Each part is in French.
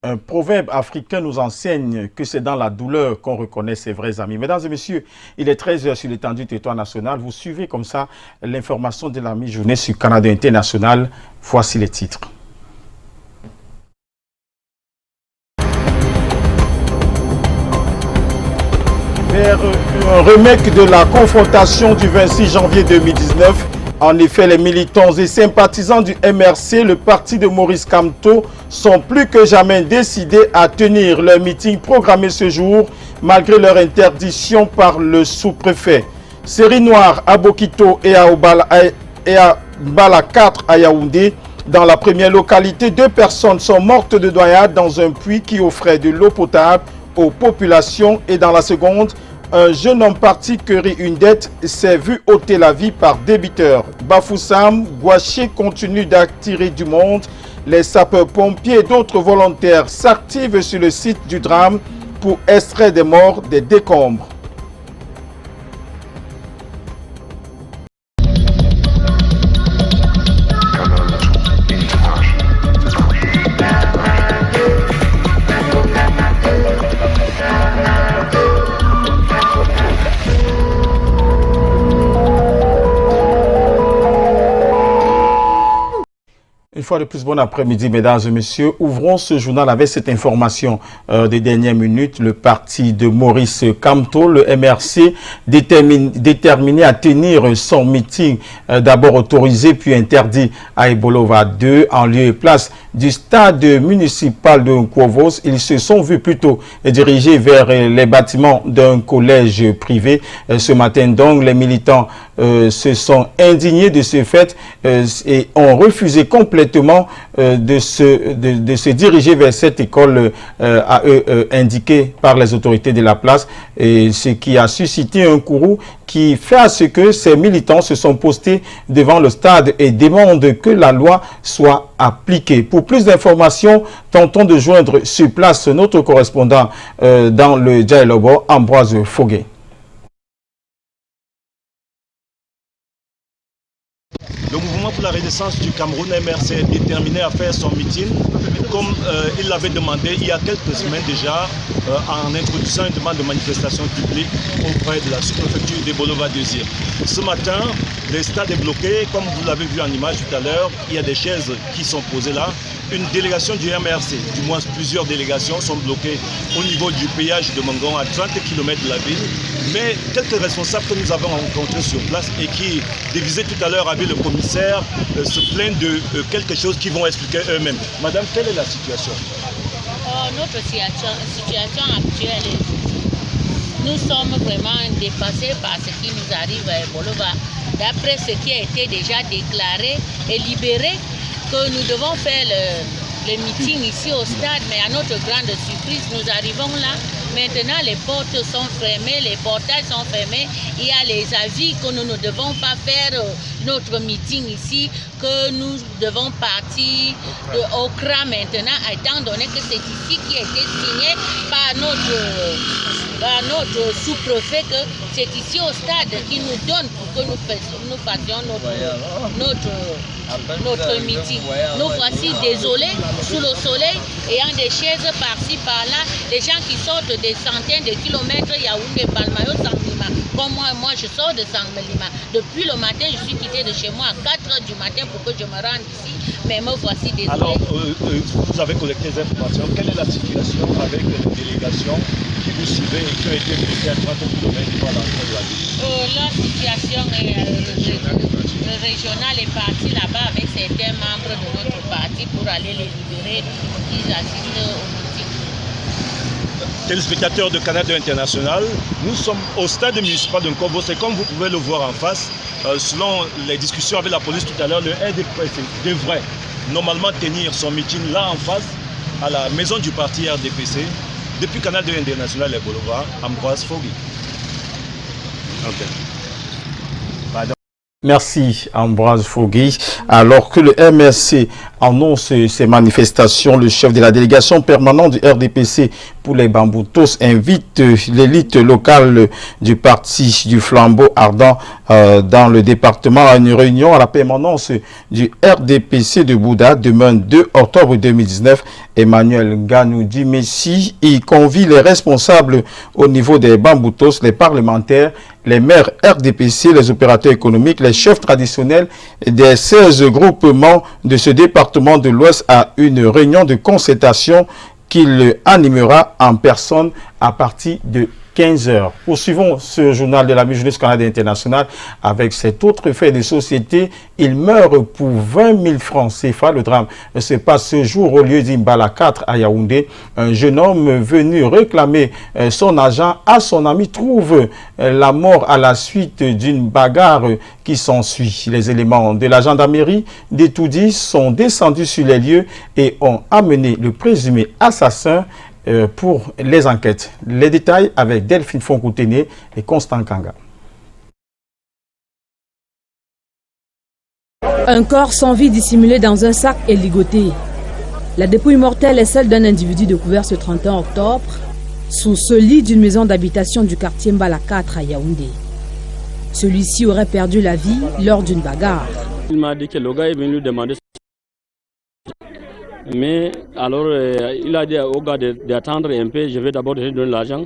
Un proverbe africain nous enseigne que c'est dans la douleur qu'on reconnaît ses vrais amis. Mesdames et messieurs, il est 13 h sur l'étendue du territoire national. Vous suivez comme ça l'information de la mi-journée sur Canada International. Voici les titres. Vers un remake de la confrontation du 26 janvier 2019, en effet, les militants et sympathisants du MRC, le parti de Maurice Kamto, sont plus que jamais décidés à tenir leur meeting programmé ce jour, malgré leur interdiction par le sous-préfet. Série noire à Bokito et à Bala 4 à Yaoundé. Dans la première localité, 2 personnes sont mortes de noyade dans un puits qui offrait de l'eau potable aux populations. Et dans la seconde, un jeune homme parti querir une dette s'est vu ôter la vie par débiteur. Bafoussam, Gouaché continue d'attirer du monde. Les sapeurs-pompiers et d'autres volontaires s'activent sur le site du drame pour extraire des morts des décombres. Une fois de plus, bon après-midi, mesdames et messieurs. Ouvrons ce journal avec cette information des dernières minutes. Le parti de Maurice Kamto, le MRC, déterminé à tenir son meeting d'abord autorisé puis interdit à Ebolova 2 en lieu et place du stade municipal de Nkovos. Ils se sont vus plutôt dirigés vers les bâtiments d'un collège privé. Ce matin donc, les militants se sont indignés de ce fait et ont refusé complètement de se diriger vers cette école à eux indiquée par les autorités de la place, et ce qui a suscité un courroux qui fait à ce que ces militants se sont postés devant le stade et demandent que la loi soit appliquée. Pour plus d'informations, tentons de joindre sur place notre correspondant dans le Djaïlobo, Ambroise Foguet. Le mouvement pour la renaissance du Cameroun MRC est déterminé à faire son meeting comme il l'avait demandé il y a quelques semaines déjà en introduisant une demande de manifestation publique auprès de la sous-préfecture de Bolova 2e. Ce matin, le stade est bloqué, comme vous l'avez vu en image tout à l'heure, il y a des chaises qui sont posées là. Une délégation du MRC, du moins plusieurs délégations sont bloquées au niveau du péage de Mangon à 30 km de la ville. Mais quelques responsables que nous avons rencontrés sur place et qui dévisaient tout à l'heure avec le commissaire se plaignent de quelque chose qu'ils vont expliquer eux-mêmes. Madame, quelle est la situation? Notre situation actuelle est... Nous sommes vraiment dépassés par ce qui nous arrive à Bolova. D'après ce qui a été déjà déclaré et libéré, que nous devons faire le meeting ici au stade, mais à notre grande surprise, nous arrivons là. Maintenant, les portes sont fermées, les portails sont fermés. Il y a les avis que nous ne devons pas faire notre meeting ici, que nous devons partir au CRA maintenant, étant donné que c'est ici qui a été signé par notre sous-préfet, que c'est ici au stade qui nous donne pour que nous fassions notre meeting. Nous voici désolés, sous le soleil, ayant des chaises par-ci, par-là, des gens qui sortent des centaines de kilomètres, Yaoundé, Balmayo, Sanglima. Comme moi, je sors de Sanglima. Depuis le matin, je suis quitté de chez moi à 4 h du matin pour que je me rende ici. Mais me voici désolé. Alors, vous avez collecté des informations. Quelle est la situation avec les délégations qui vous suivaient et qui ont été bloquées à 30 km par l'entrée de la ville? La situation régionale est partie là-bas avec certains membres de notre parti pour aller les libérer pour qu'ils assistent au meeting. Téléspectateurs de Canada International, nous sommes au stade municipal de Nkovos et comme vous pouvez le voir en face, selon les discussions avec la police tout à l'heure, le RDPC devrait normalement tenir son meeting là en face à la maison du parti RDPC. Depuis Canada International et Bolova, Ambroise Fogui. Okay. Merci Ambroise Fogui. Alors que le MRC annonce ces manifestations, le chef de la délégation permanente du RDPC pour les Bamboutos invite l'élite locale du parti du Flambeau Ardent dans le département à une réunion à la permanence du RDPC de Bouda demain 2 octobre 2019. Emmanuel Ganoudi Messi y convie les responsables au niveau des Bamboutos, les parlementaires, les maires RDPC, les opérateurs économiques, les chefs traditionnels des 16 groupements de ce département de l'Ouest à une réunion de concertation qu'il animera en personne à partir de 15 h. Poursuivons ce journal de la Journée Canadienne Internationale avec cet autre fait de société. Il meurt pour 20 000 francs CFA. Le drame se passe ce jour au lieu d'Imbala 4 à Yaoundé. Un jeune homme venu réclamer son argent à son ami trouve la mort à la suite d'une bagarre qui s'ensuit. Les éléments de la gendarmerie d'Etoudi sont descendus sur les lieux et ont amené le présumé assassin pour les enquêtes. Les détails avec Delphine Fonkoutene et Constant Kanga. Un corps sans vie dissimulé dans un sac et ligoté. La dépouille mortelle est celle d'un individu découvert ce 31 octobre sous ce lit d'une maison d'habitation du quartier Mbala 4 à Yaoundé. Celui-ci aurait perdu la vie lors d'une bagarre. Il m'a dit que le gars est venu demander. Mais alors, il a dit au gars d'attendre un peu, je vais d'abord donner de l'argent.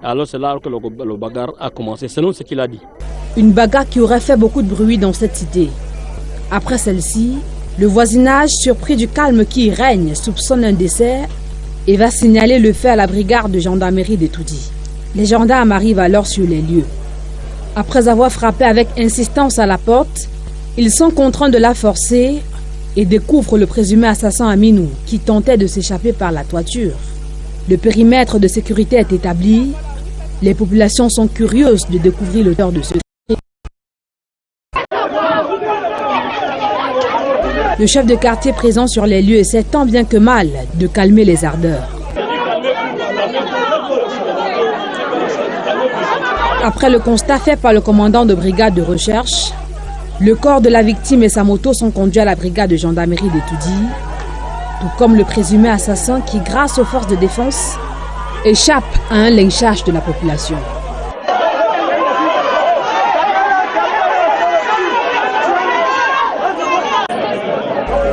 Alors c'est là que le bagarre a commencé, selon ce qu'il a dit. Une bagarre qui aurait fait beaucoup de bruit dans cette cité. Après celle-ci, le voisinage, surpris du calme qui y règne, soupçonne un décès et va signaler le fait à la brigade de gendarmerie d'Etoudi. Les gendarmes arrivent alors sur les lieux. Après avoir frappé avec insistance à la porte, ils sont contraints de la forcer et découvre le présumé assassin Aminou qui tentait de s'échapper par la toiture. Le périmètre de sécurité est établi. Les populations sont curieuses de découvrir l'auteur de ce crime. Le chef de quartier présent sur les lieux essaie tant bien que mal de calmer les ardeurs. Après le constat fait par le commandant de brigade de recherche, le corps de la victime et sa moto sont conduits à la brigade de gendarmerie d'Etoudi, tout comme le présumé assassin qui, grâce aux forces de défense, échappe à un lynchage de la population.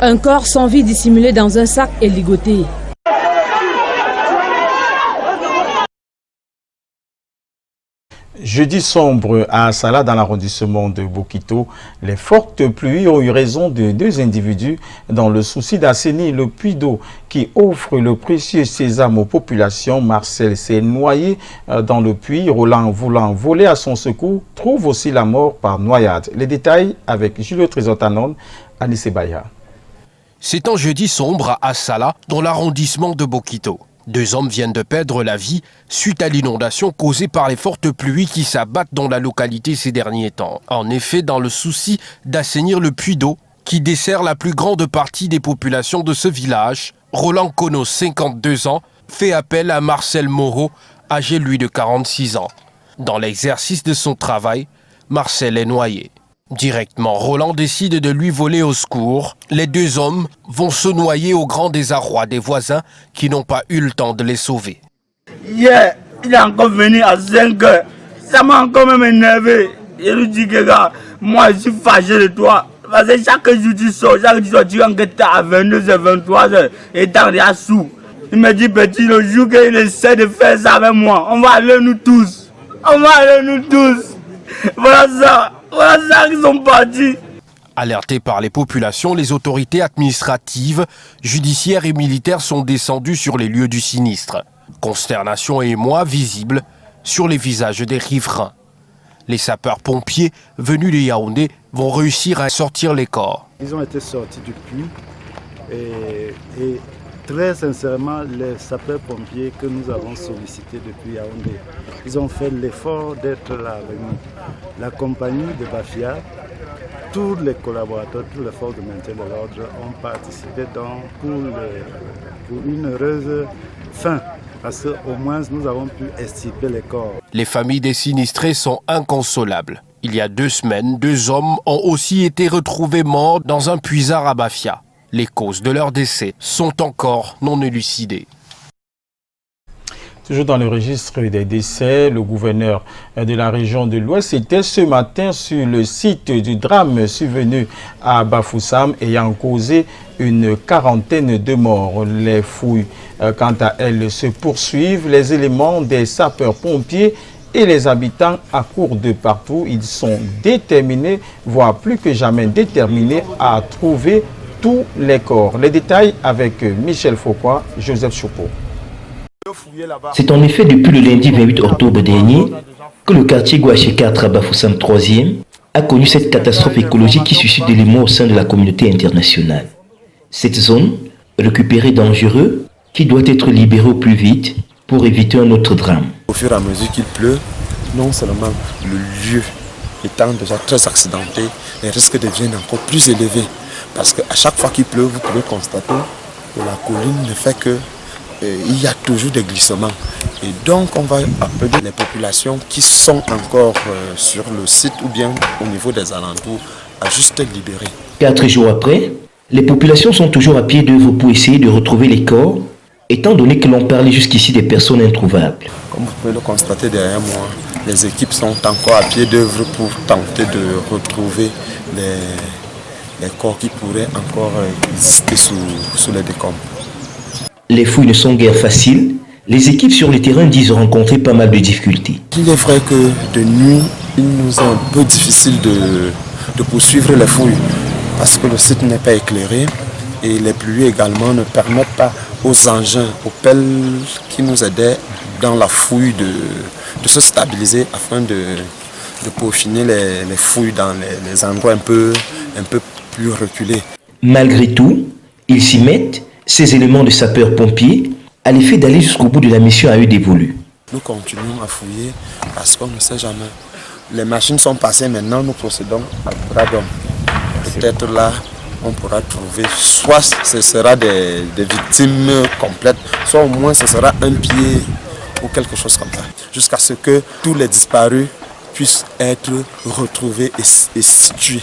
Un corps sans vie dissimulé dans un sac et ligoté. Jeudi sombre à Assala, dans l'arrondissement de Bokito, les fortes pluies ont eu raison de 2 individus dans le souci d'assainir le puits d'eau qui offre le précieux sésame aux populations. Marcel s'est noyé dans le puits. Roland, voulant voler à son secours, trouve aussi la mort par noyade. Les détails avec Julio Trésotanon, Anissé Baya. C'est un jeudi sombre à Assala, dans l'arrondissement de Bokito. 2 hommes viennent de perdre la vie suite à l'inondation causée par les fortes pluies qui s'abattent dans la localité ces derniers temps. En effet, dans le souci d'assainir le puits d'eau qui dessert la plus grande partie des populations de ce village, Roland Kono, 52 ans, fait appel à Marcel Moreau, âgé lui de 46 ans. Dans l'exercice de son travail, Marcel est noyé. Directement, Roland décide de lui voler au secours. Les 2 hommes vont se noyer au grand désarroi des voisins qui n'ont pas eu le temps de les sauver. Hier, il est encore venu à 5 h. Ça m'a encore même énervé. Il lui dit que gars, moi je suis fâché de toi. Parce que chaque jour tu sors, tu rentres à 22 h, 23 h et t'en es sous. Il me dit petit, le jour qu'il essaie de faire ça avec moi, on va aller nous tous. On va aller nous tous. Voilà ça. Voilà ça qu'ils sont partis. Alertés par les populations, les autorités administratives, judiciaires et militaires sont descendues sur les lieux du sinistre. Consternation et émoi visibles sur les visages des riverains. Les sapeurs-pompiers venus de Yaoundé vont réussir à sortir les corps. Ils ont été sortis du puits et très sincèrement, les sapeurs-pompiers que nous avons sollicités depuis Yaoundé, ils ont fait l'effort d'être là avec nous. La compagnie de Bafia, tous les collaborateurs, toutes les forces de maintien de l'ordre ont participé pour une heureuse fin. Parce qu'au moins nous avons pu extirper les corps. Les familles des sinistrés sont inconsolables. Il y a 2 semaines, 2 hommes ont aussi été retrouvés morts dans un puisard à Bafia. Les causes de leur décès sont encore non élucidées. Toujours dans le registre des décès, le gouverneur de la région de l'Ouest était ce matin sur le site du drame survenu à Bafoussam ayant causé une quarantaine de morts. Les fouilles, quant à elles, se poursuivent. Les éléments des sapeurs-pompiers et les habitants accourent de partout. Ils sont déterminés, voire plus que jamais déterminés, à trouver tous les corps. Les détails avec Michel Foucault, Joseph Choupeau. C'est en effet depuis le lundi 28 octobre dernier que le quartier Gouaché 4 à Bafoussam 3e a connu cette catastrophe écologique qui suscite de l'émoi au sein de la communauté internationale. Cette zone, récupérée dangereux, qui doit être libérée au plus vite pour éviter un autre drame. Au fur et à mesure qu'il pleut, non seulement le lieu étant déjà très accidenté, les risques deviennent encore plus élevés. Parce qu'à chaque fois qu'il pleut, vous pouvez constater que la colline ne fait que il y a toujours des glissements. Et donc on va appeler les populations qui sont encore sur le site ou bien au niveau des alentours à juste libérer. 4 jours après, les populations sont toujours à pied d'œuvre pour essayer de retrouver les corps, étant donné que l'on parlait jusqu'ici des personnes introuvables. Comme vous pouvez le constater derrière moi, les équipes sont encore à pied d'œuvre pour tenter de retrouver les corps qui pourraient encore exister sous les décombres. Les fouilles ne sont guère faciles. Les équipes sur le terrain disent rencontrer pas mal de difficultés. Il est vrai que de nuit, il nous est un peu difficile de poursuivre les fouilles parce que le site n'est pas éclairé et les pluies également ne permettent pas aux engins, aux pelles qui nous aidaient dans la fouille de se stabiliser afin de peaufiner les fouilles dans les endroits un peu plus reculés. Malgré tout, ils s'y mettent. Ces éléments de sapeurs-pompiers à l'effet d'aller jusqu'au bout de la mission à eux dévolue. Nous continuons à fouiller parce qu'on ne sait jamais. Les machines sont passées, maintenant nous procédons à bras d'homme. Peut-être là, on pourra trouver, soit ce sera des victimes complètes, soit au moins ce sera un pied ou quelque chose comme ça. Jusqu'à ce que tous les disparus puissent être retrouvés et situés.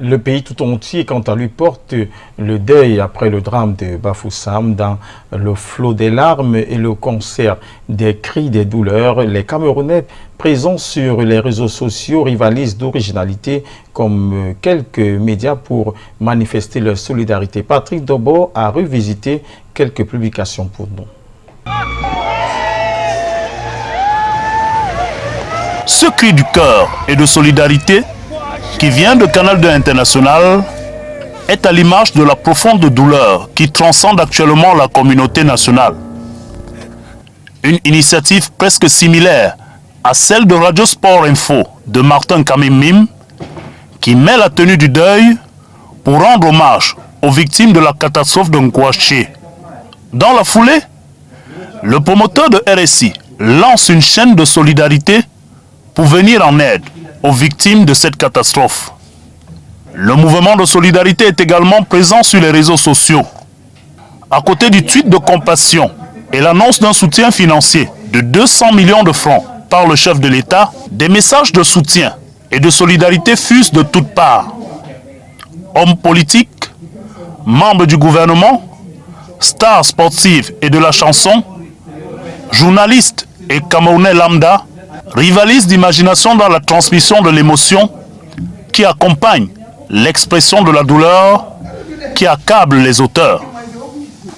Le pays tout entier, quant à lui, porte le deuil après le drame de Bafoussam. Dans le flot des larmes et le concert des cris des douleurs, les Camerounais présents sur les réseaux sociaux rivalisent d'originalité comme quelques médias pour manifester leur solidarité. Patrick Dobo a revisité quelques publications pour nous. Ce cri du cœur et de solidarité qui vient de Canal 2 International est à l'image de la profonde douleur qui transcende actuellement la communauté nationale. Une initiative presque similaire à celle de Radio Sport Info de Martin Kamimim qui met la tenue du deuil pour rendre hommage aux victimes de la catastrophe de Ngouaché. Dans la foulée, le promoteur de RSI lance une chaîne de solidarité pour venir en aide aux victimes de cette catastrophe. Le mouvement de solidarité est également présent sur les réseaux sociaux. À côté du tweet de compassion et l'annonce d'un soutien financier de 200 millions de francs par le chef de l'État, des messages de soutien et de solidarité fusent de toutes parts. Hommes politiques, membres du gouvernement, stars sportives et de la chanson, journalistes et Camerounais lambda rivalisent d'imagination dans la transmission de l'émotion qui accompagne l'expression de la douleur qui accable les auteurs.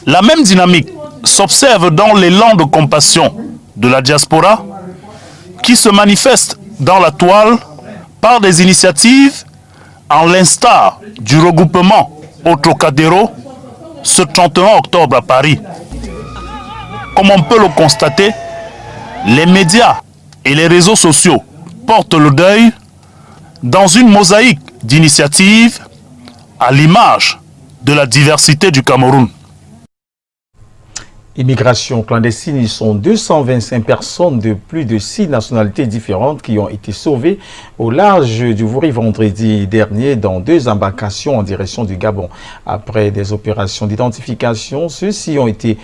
La même dynamique s'observe dans l'élan de compassion de la diaspora qui se manifeste dans la toile par des initiatives en l'instar du regroupement au Trocadéro ce 31 octobre à Paris. Comme on peut le constater, les médias et les réseaux sociaux portent le deuil dans une mosaïque d'initiatives à l'image de la diversité du Cameroun. Immigration clandestine, ils sont 225 personnes de plus de 6 nationalités différentes qui ont été sauvées au large du Vouri vendredi dernier dans 2 embarcations en direction du Gabon. Après des opérations d'identification, ceux-ci ont été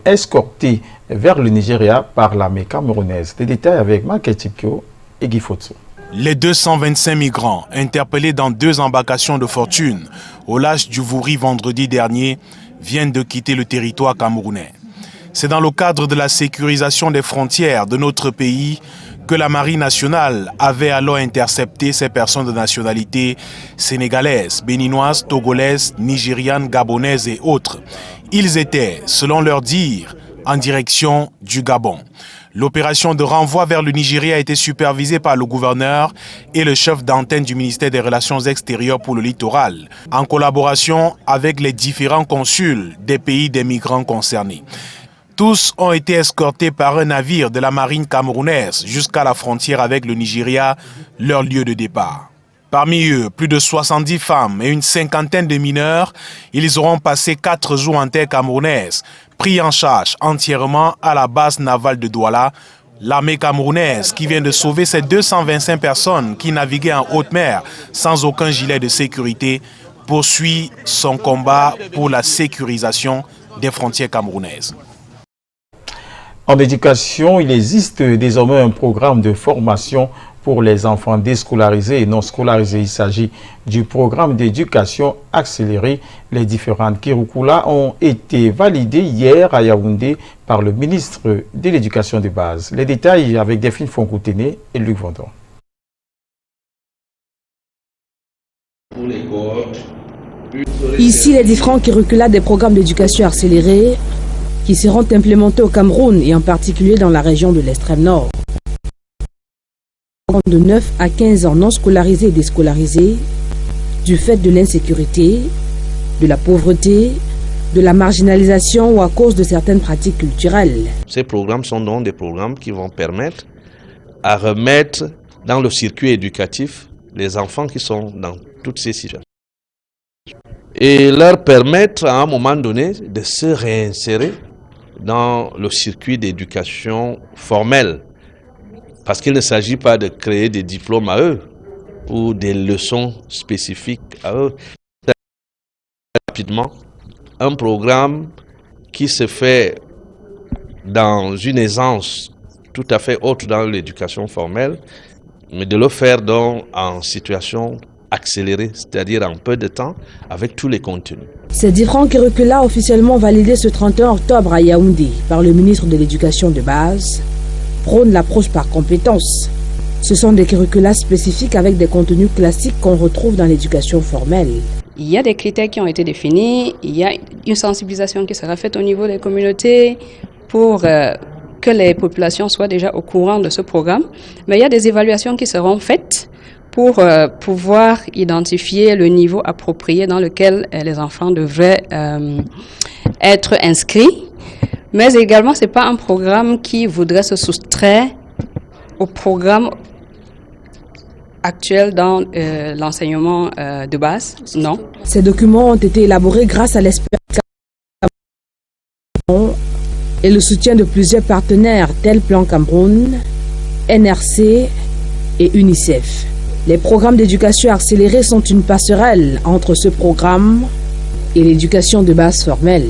escortés vers le Nigeria par l'armée camerounaise. Les détails avec Marc Etipio et Guy Fotso. Les 225 migrants interpellés dans 2 embarcations de fortune au large du Vouri vendredi dernier viennent de quitter le territoire camerounais. C'est dans le cadre de la sécurisation des frontières de notre pays que la Marine nationale avait alors intercepté ces personnes de nationalité sénégalaise, béninoise, togolaise, nigériane, gabonaise et autres. Ils étaient, selon leur dire, en direction du Gabon. L'opération de renvoi vers le Nigeria a été supervisée par le gouverneur et le chef d'antenne du ministère des Relations extérieures pour le littoral, en collaboration avec les différents consuls des pays des migrants concernés. Tous ont été escortés par un navire de la marine camerounaise jusqu'à la frontière avec le Nigeria, leur lieu de départ. Parmi eux, plus de 70 femmes et une cinquantaine de mineurs, ils auront passé 4 jours en terre camerounaise, pris en charge entièrement à la base navale de Douala. L'armée camerounaise, qui vient de sauver ces 225 personnes qui naviguaient en haute mer sans aucun gilet de sécurité, poursuit son combat pour la sécurisation des frontières camerounaises. En éducation, il existe désormais un programme de formation pour les enfants déscolarisés et non scolarisés. Il s'agit du programme d'éducation accélérée. Les différentes curricula ont été validées hier à Yaoundé par le ministre de l'Éducation de base. Les détails avec Delphine Fonkoutene et Luc Vendon. Ici, les différents curricula des programmes d'éducation accélérée qui seront implémentés au Cameroun et en particulier dans la région de l'extrême nord. De 9 à 15 ans non scolarisés et déscolarisés, du fait de l'insécurité, de la pauvreté, de la marginalisation ou à cause de certaines pratiques culturelles. Ces programmes sont donc des programmes qui vont permettre à remettre dans le circuit éducatif les enfants qui sont dans toutes ces situations. Et leur permettre à un moment donné de se réinsérer dans le circuit d'éducation formelle. Parce qu'il ne s'agit pas de créer des diplômes à eux ou des leçons spécifiques à eux. Rapidement, un programme qui se fait dans une aisance tout à fait haute dans l'éducation formelle, mais de le faire donc en situation accélérée, c'est-à-dire en peu de temps, avec tous les contenus. Ces différents curricula officiellement validés ce 31 octobre à Yaoundé par le ministre de l'Éducation de base prônent l'approche par compétences. Ce sont des curricula spécifiques avec des contenus classiques qu'on retrouve dans l'éducation formelle. Il y a des critères qui ont été définis, il y a une sensibilisation qui sera faite au niveau des communautés pour que les populations soient déjà au courant de ce programme. Mais il y a des évaluations qui seront faites pour pouvoir identifier le niveau approprié dans lequel les enfants devraient être inscrits. Mais également, ce n'est pas un programme qui voudrait se soustraire au programme actuel dans l'enseignement de base, non. Ces documents ont été élaborés grâce à l'expérience et le soutien de plusieurs partenaires tels Plan Cameroun, NRC et UNICEF. Les programmes d'éducation accélérée sont une passerelle entre ce programme et l'éducation de base formelle.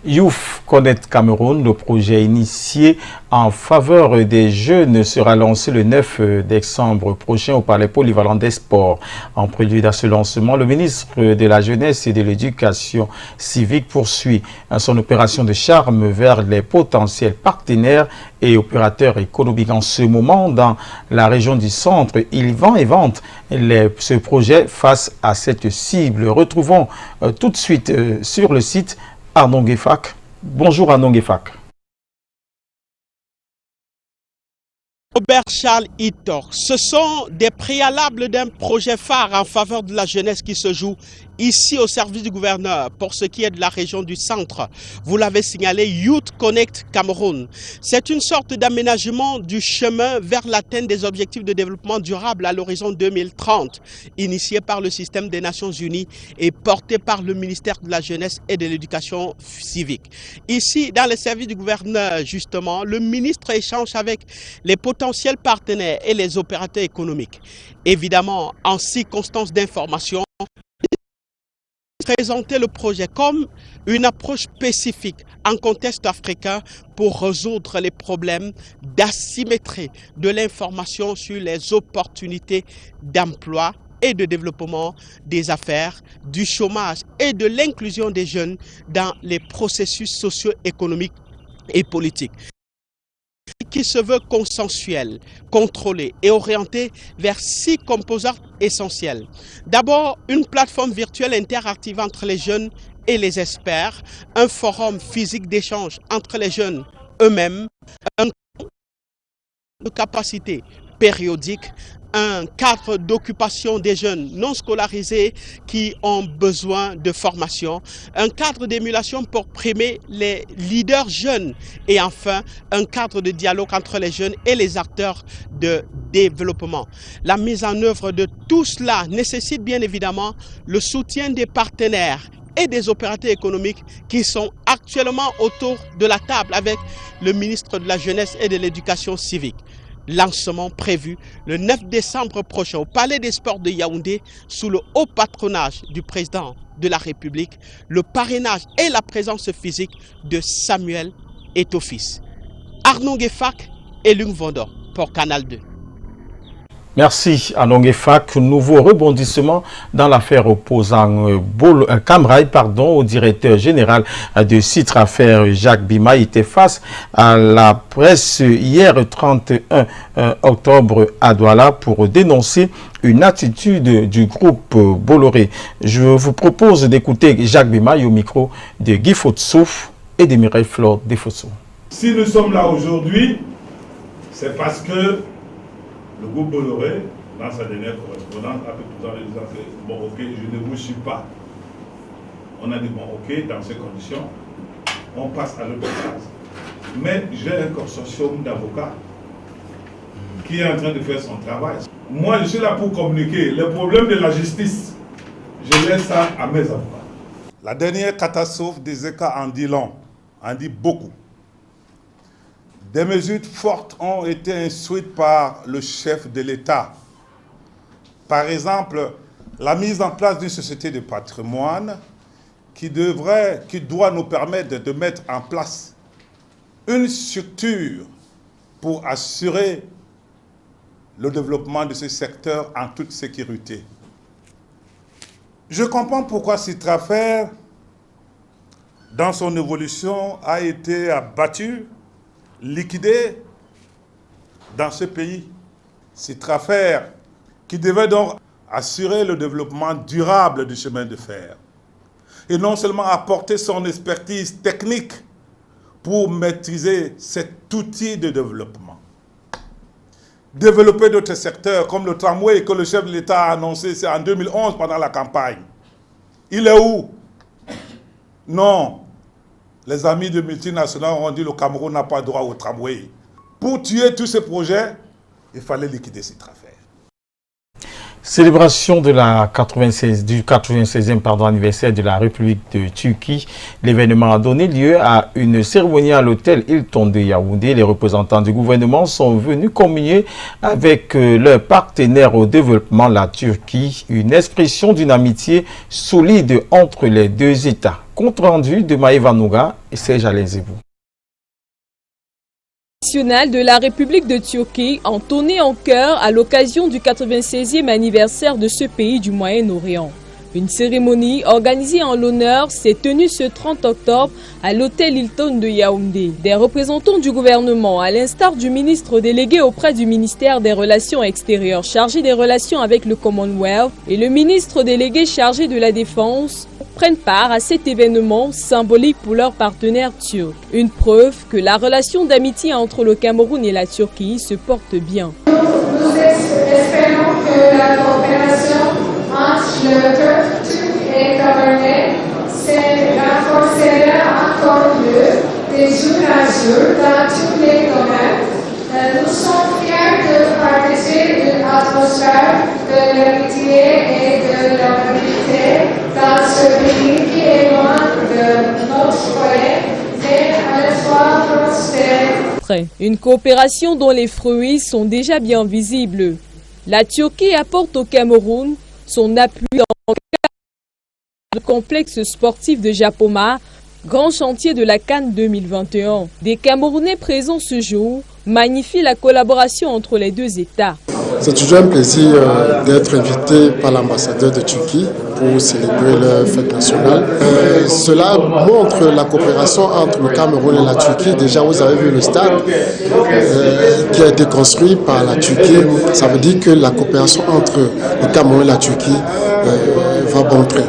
Youth Connect Cameroun, le projet initié en faveur des jeunes, sera lancé le 9 décembre prochain au Palais Polyvalent des Sports. En prélude à ce lancement, le ministre de la Jeunesse et de l'Éducation civique poursuit son opération de charme vers les potentiels partenaires et opérateurs économiques. En ce moment, dans la région du centre, il vend et vante ce projet face à cette cible. Retrouvons tout de suite sur le site Arnon Guefak. Bonjour Arnon Guefak. Robert Charles Itor, ce sont des préalables d'un projet phare en faveur de la jeunesse qui se joue ici au service du gouverneur pour ce qui est de la région du centre. Vous l'avez signalé, Youth Connect Cameroun. C'est une sorte d'aménagement du chemin vers l'atteinte des objectifs de développement durable à l'horizon 2030, initié par le système des Nations Unies et porté par le ministère de la Jeunesse et de l'Éducation civique. Ici, dans le service du gouverneur, justement, le ministre échange avec les potentiels partenaires et les opérateurs économiques. Évidemment, en circonstances d'information, présenter le projet comme une approche spécifique en contexte africain pour résoudre les problèmes d'asymétrie de l'information sur les opportunités d'emploi et de développement des affaires, du chômage et de l'inclusion des jeunes dans les processus socio-économiques et politiques, qui se veut consensuel, contrôlé et orienté vers 6 composantes essentielles. D'abord, une plateforme virtuelle interactive entre les jeunes et les experts, un forum physique d'échange entre les jeunes eux-mêmes, un de capacité périodique, un cadre d'occupation des jeunes non scolarisés qui ont besoin de formation, un cadre d'émulation pour primer les leaders jeunes et enfin un cadre de dialogue entre les jeunes et les acteurs de développement. La mise en œuvre de tout cela nécessite bien évidemment le soutien des partenaires et des opérateurs économiques qui sont actuellement autour de la table avec le ministre de la Jeunesse et de l'Éducation civique. Lancement prévu le 9 décembre prochain au Palais des Sports de Yaoundé sous le haut patronage du président de la République, le parrainage et la présence physique de Samuel Eto'o-Fils. Arnaud Guefak et Lung Vondor pour Canal 2. Merci à Nongefak. Nouveau rebondissement dans l'affaire opposant Camrail au directeur général de Citrafer, Jacques Bima, était face à la presse hier 31 octobre à Douala pour dénoncer une attitude du groupe Bolloré. Je vous propose d'écouter Jacques Bima au micro de Guy Fotsouf et de Mireille Flore Desfossou. Si nous sommes là aujourd'hui, c'est parce que le groupe Bolloré, dans sa dernière correspondance, a fait tout à l'heure disant que bon, ok, je ne vous suis pas. On a dit bon, ok, dans ces conditions, on passe à l'autre phase. Mais j'ai un consortium d'avocats qui est en train de faire son travail. Moi, je suis là pour communiquer. Les problèmes de la justice, je laisse ça à mes avocats. La dernière catastrophe des ECA en dit long, en dit beaucoup. Des mesures fortes ont été instruites par le chef de l'État. Par exemple, la mise en place d'une société de patrimoine qui doit nous permettre de mettre en place une structure pour assurer le développement de ce secteur en toute sécurité. Je comprends pourquoi Citrafer, dans son évolution, a été abattu, liquidé dans ce pays. Citrafer, qui devait donc assurer le développement durable du chemin de fer. Et non seulement apporter son expertise technique pour maîtriser cet outil de développement. Développer d'autres secteurs comme le tramway que le chef de l'État a annoncé en 2011 pendant la campagne. Il est où? Non. Les amis de multinationales ont dit que le Cameroun n'a pas droit au tramway. Pour tuer tous ces projets, il fallait liquider Citrafer. Célébration de la 96e anniversaire de la République de Turquie. L'événement a donné lieu à une cérémonie à l'hôtel Hilton de Yaoundé. Les représentants du gouvernement sont venus communier avec leur partenaire au développement, la Turquie, une expression d'une amitié solide entre les deux États. Compte rendu de Maëva Nouga et Serge Alenzebou. De la République de Turquie entonné en chœur à l'occasion du 96e anniversaire de ce pays du Moyen-Orient. Une cérémonie organisée en l'honneur s'est tenue ce 30 octobre à l'hôtel Hilton de Yaoundé. Des représentants du gouvernement, à l'instar du ministre délégué auprès du ministère des Relations extérieures chargé des relations avec le Commonwealth et le ministre délégué chargé de la Défense, prennent part à cet événement symbolique pour leurs partenaires turcs. Une preuve que la relation d'amitié entre le Cameroun et la Turquie se porte bien. Nous espérons que la coopération entre le Turc et le Camerounais se renforcera encore mieux des jours à jour dans tous les domaines. Nous sommes fiers de partager une atmosphère de l'amitié et de l'amabilité dans ce pays qui est loin de notre foyer, mais à la fois prospère. Une coopération dont les fruits sont déjà bien visibles. La Turquie apporte au Cameroun son appui dans Le complexe sportif de Japoma, grand chantier de la CAN 2021. Des Camerounais présents ce jour magnifient la collaboration entre les deux États. C'est toujours un plaisir d'être invité par l'ambassadeur de Turquie pour célébrer leur fête nationale. Cela montre la coopération entre le Cameroun et la Turquie. Déjà, vous avez vu le stade qui a été construit par la Turquie. Ça veut dire que la coopération entre le Cameroun et la Turquie va bon train.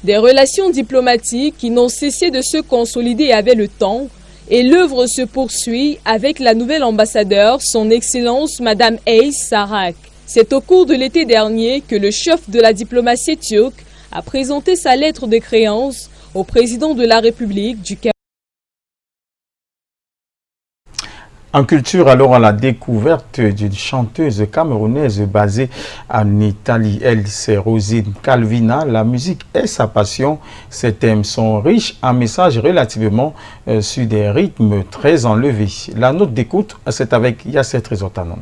Des relations diplomatiques qui n'ont cessé de se consolider avec le temps. Et l'œuvre se poursuit avec la nouvelle ambassadeur, son Excellence Madame Ays Sarak. C'est au cours de l'été dernier que le chef de la diplomatie turque a présenté sa lettre de créance au président de la République du Cameroun. En culture, alors à la découverte d'une chanteuse camerounaise basée en Italie, elle c'est Rosine Calvina. La musique est sa passion. Ses thèmes sont riches en messages relativement sur des rythmes très enlevés. La note d'écoute, c'est avec Yasser Trezotanon.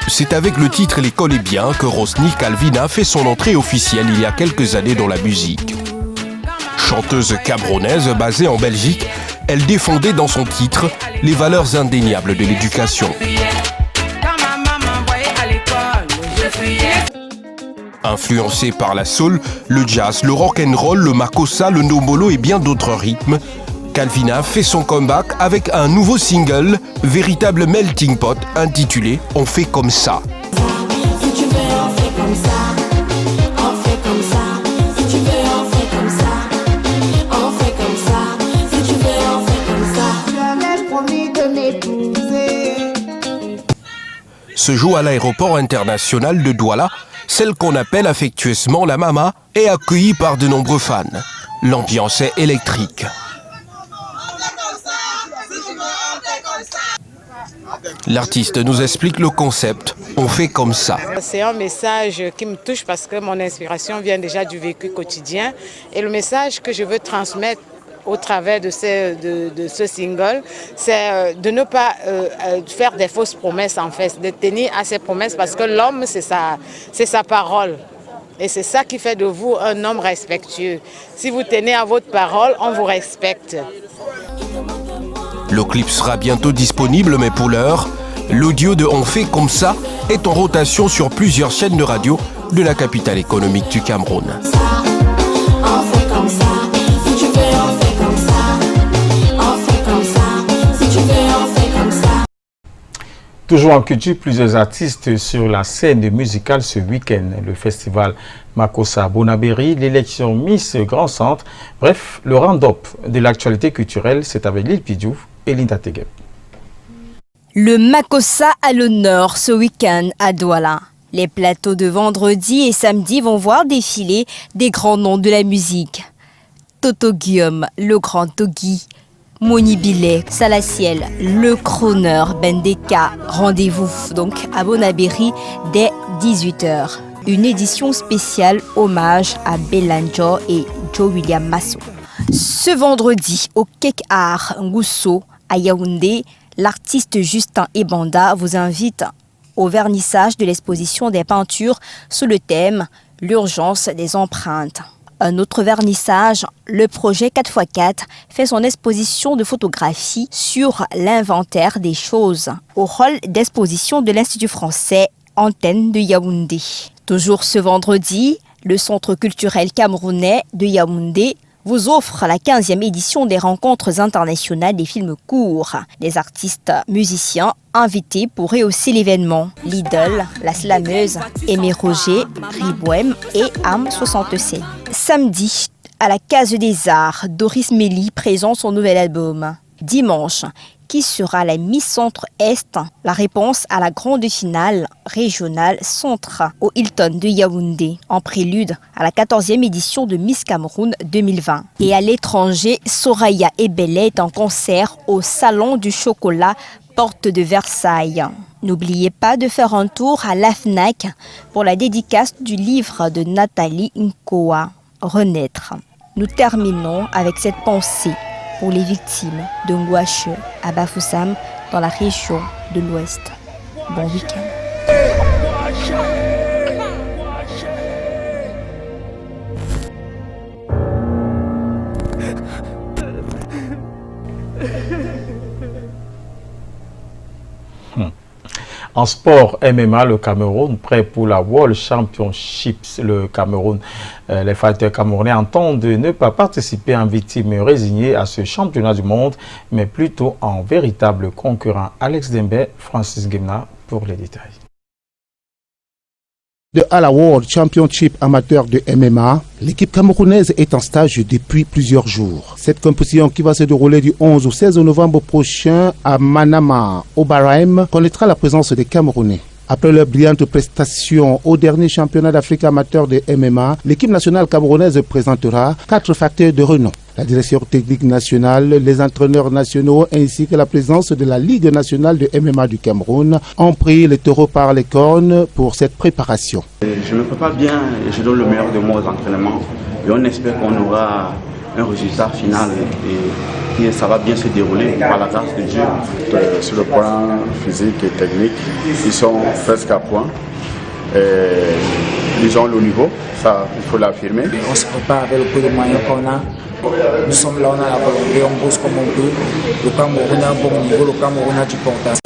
C'est avec le titre L'école est bien que Rosny Calvina fait son entrée officielle il y a quelques années dans la musique. Chanteuse camerounaise basée en Belgique, elle défendait dans son titre les valeurs indéniables de l'éducation. Influencée par la soul, le jazz, le rock'n'roll, le makossa, le nombolo et bien d'autres rythmes, Calvina fait son comeback avec un nouveau single, véritable melting pot, intitulé « On fait comme ça ». Se joue à l'aéroport international de Douala, celle qu'on appelle affectueusement la Mama est accueillie par de nombreux fans. L'ambiance est électrique. L'artiste nous explique le concept « On fait comme ça ». C'est un message qui me touche parce que mon inspiration vient déjà du vécu quotidien. Et le message que je veux transmettre au travers de ce single, c'est de ne pas faire des fausses promesses en fait, de tenir à ses promesses parce que l'homme c'est sa parole et c'est ça qui fait de vous un homme respectueux. Si vous tenez à votre parole, on vous respecte. Le clip sera bientôt disponible mais pour l'heure, l'audio de On fait comme ça est en rotation sur plusieurs chaînes de radio de la capitale économique du Cameroun. Toujours en culture, plusieurs artistes sur la scène musicale ce week-end. Le festival Makossa Bonaberi, l'élection Miss Grand Centre. Bref, le round-up de l'actualité culturelle, c'est avec Lil Pidou et Linda Tegueb. Le Makossa à l'honneur ce week-end à Douala. Les plateaux de vendredi et samedi vont voir défiler des grands noms de la musique. Toto Guillaume, le grand Togi, Moni Billet, Salaciel, le Croner, Bendeka. Rendez-vous donc à Bonaberi dès 18h. Une édition spéciale hommage à Belanjo et Joe William Masso. Ce vendredi au Cake Art Ngousso à Yaoundé, l'artiste Justin Ebanda vous invite au vernissage de l'exposition des peintures sous le thème « L'urgence des empreintes ». Un autre vernissage, le projet 4x4 fait son exposition de photographie sur l'inventaire des choses au hall d'exposition de l'Institut français Antenne de Yaoundé. Toujours ce vendredi, le Centre culturel camerounais de Yaoundé vous offre la 15e édition des rencontres internationales des films courts. Des artistes musiciens invités pour rehausser l'événement. Lidl, La Slameuse, Aimé Roger, Ribouem et Am 67. Samedi, à la Case des Arts, Doris Méli présente son nouvel album. Dimanche, qui sera la Miss Centre-Est, la réponse à la grande finale régionale Centre au Hilton de Yaoundé, en prélude à la 14e édition de Miss Cameroun 2020. Et à l'étranger, Soraya Ebele est en concert au Salon du Chocolat, porte de Versailles. N'oubliez pas de faire un tour à la FNAC pour la dédicace du livre de Nathalie Nkoa, Renaître. Nous terminons avec cette pensée pour les victimes de Ngouache à Bafoussam dans la région de l'Ouest. Bon week-end. En sport MMA, le Cameroun prêt pour la World Championships. Le Cameroun, les fighters camerounais entendent de ne pas participer en victime résignée à ce championnat du monde, mais plutôt en véritable concurrent. Alex Dembe, Francis Gemna pour les détails. À la World Championship amateur de MMA, l'équipe camerounaise est en stage depuis plusieurs jours. Cette compétition qui va se dérouler du 11 au 16 novembre prochain à Manama, au Bahreïn, connaîtra la présence des Camerounais. Après leur brillante prestation au dernier championnat d'Afrique amateur de MMA, l'équipe nationale camerounaise présentera 4 facteurs de renom. La direction technique nationale, les entraîneurs nationaux ainsi que la présence de la Ligue nationale de MMA du Cameroun ont pris les taureaux par les cornes pour cette préparation. Je me prépare bien et je donne le meilleur de moi aux entraînements. Et on espère qu'on aura un résultat final et ça va bien se dérouler par la grâce de Dieu. Sur le plan physique et technique, ils sont presque à point. Ils ont le niveau, ça il faut l'affirmer. On se prépare avec le peu de moyens qu'on a. Nous sommes là, on a la volonté, on bosse comme on peut. Le Cameroun a un bon niveau, le Cameroun a du potentiel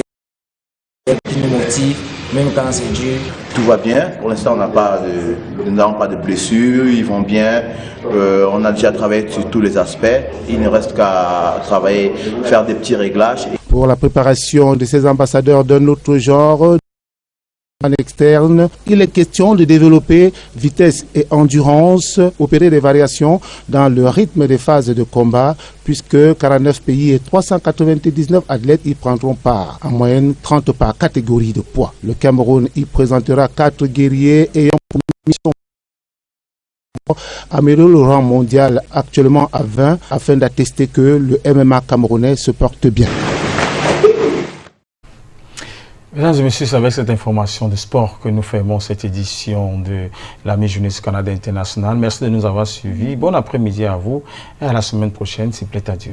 qui nous motive, même quand c'est dur. Tout va bien, pour l'instant nous n'avons pas de blessures, ils vont bien, on a déjà travaillé sur tous les aspects, il ne reste qu'à travailler, faire des petits réglages. Pour la préparation de ces ambassadeurs d'un autre genre, en externe, il est question de développer vitesse et endurance, opérer des variations dans le rythme des phases de combat, puisque 49 pays et 399 athlètes y prendront part, en moyenne 30 par catégorie de poids. Le Cameroun y présentera 4 guerriers ayant pour mission améliorer le rang mondial actuellement à 20 afin d'attester que le MMA camerounais se porte bien. Mesdames et messieurs, c'est avec cette information de sport que nous fermons cette édition de la Mi-Journée du Canada International. Merci de nous avoir suivis. Bon après-midi à vous et à la semaine prochaine, s'il plaît à Dieu.